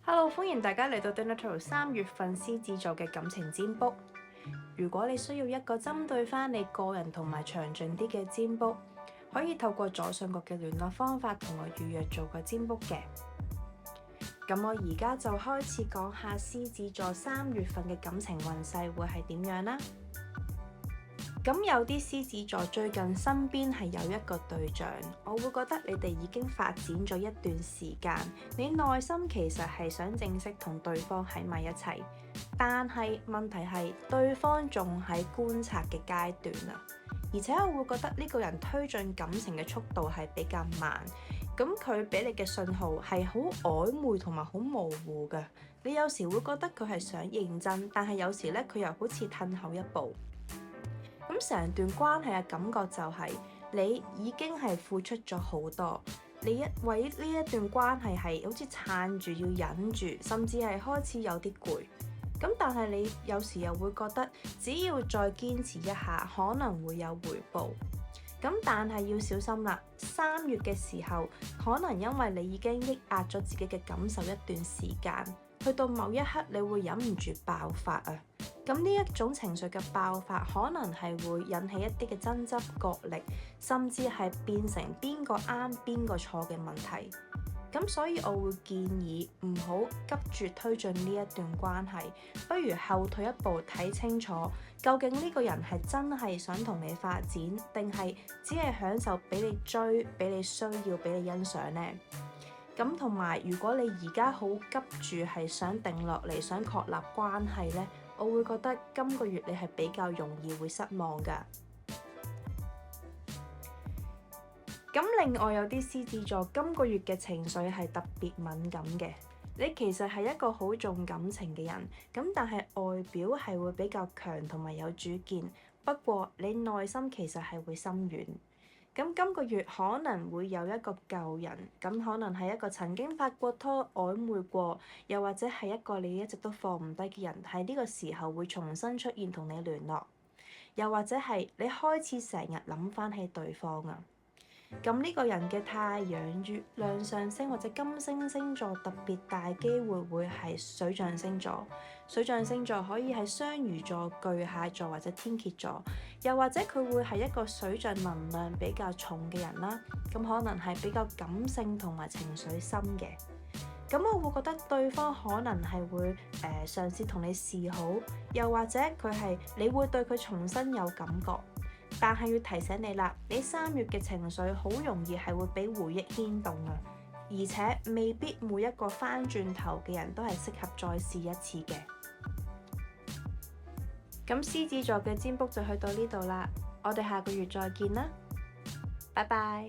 Hello，歡迎大家嚟到 Dinner Tarot 3月份獅子座嘅感情占卜。如果你需要一個針對翻你個人同埋詳盡啲嘅占卜，可以透過左上角嘅聯絡方法同我預約做個占卜嘅。咁我而家就開始講下獅子座3月份嘅感情運勢會係點樣啦。咁有啲獅子座最近身邊係有一個對象，我會覺得你哋已經發展咗一段時間，你內心其實係想正式同對方喺埋一齊，但係問題係對方仲喺觀察嘅階段啊，而且我會覺得呢個人推進感情嘅速度係比較慢，咁佢俾你嘅信號係好曖昧同埋好模糊嘅，你有時會覺得佢係想認真，但係有時咧佢又好似褪後一步。咁成段關係嘅感覺就係你已經係付出咗好多，你為呢一段關係係好似撐住要忍住，甚至係開始有啲攰。咁但係你有時又會覺得只要再堅持一下，可能會有回報。咁但係要小心啦，3月嘅時候，可能因為你已經抑壓咗自己嘅感受一段時間，去到某一刻你會忍唔住爆發啊！咁呢一種情緒嘅爆發，可能係會引起一啲嘅爭執角力，甚至係變成邊個啱邊個錯嘅問題。咁所以我會建議唔好急住推進呢一段關係，不如後退一步睇清楚，究竟呢個人係真係想同你發展，定係只係享受俾你追、俾你需要、俾你欣賞呢？咁同埋，如果你而家好急住係想定落嚟，想確立關係呢，我會覺得今個月你係比較容易會失望㗎。咁另外有啲獅子座今個月嘅情緒係特別敏感嘅，你其實係一個好重感情嘅人，咁但係外表係會比較強同埋有主見，不過你內心其實係會心軟。咁今個月可能會有一個舊人，咁可能係一個曾經拍過拖、曖昧過，又或者係一個你一直都放唔低嘅人，喺呢個時候會重新出現同你聯絡，又或者係你開始成日諗翻起對方啊。咁呢個人嘅太陽、月亮上升或者金星星座特別大機會會係水象星座，水象星座可以係雙魚座、巨蟹座或者天蠍座，又或者佢會係一個水象能量比較重嘅人啦，咁可能係比較感性同埋情緒深嘅。咁我會覺得對方可能係會嘗試同你示好，又或者你會對佢重新有感覺。但係要提醒你啦，你3月嘅情緒好容易係會俾回憶牽動啊，而且未必每一個翻轉頭嘅人都係適合再試一次嘅。咁獅子座嘅占卜就去到呢度啦，我哋下個月再見啦，拜拜。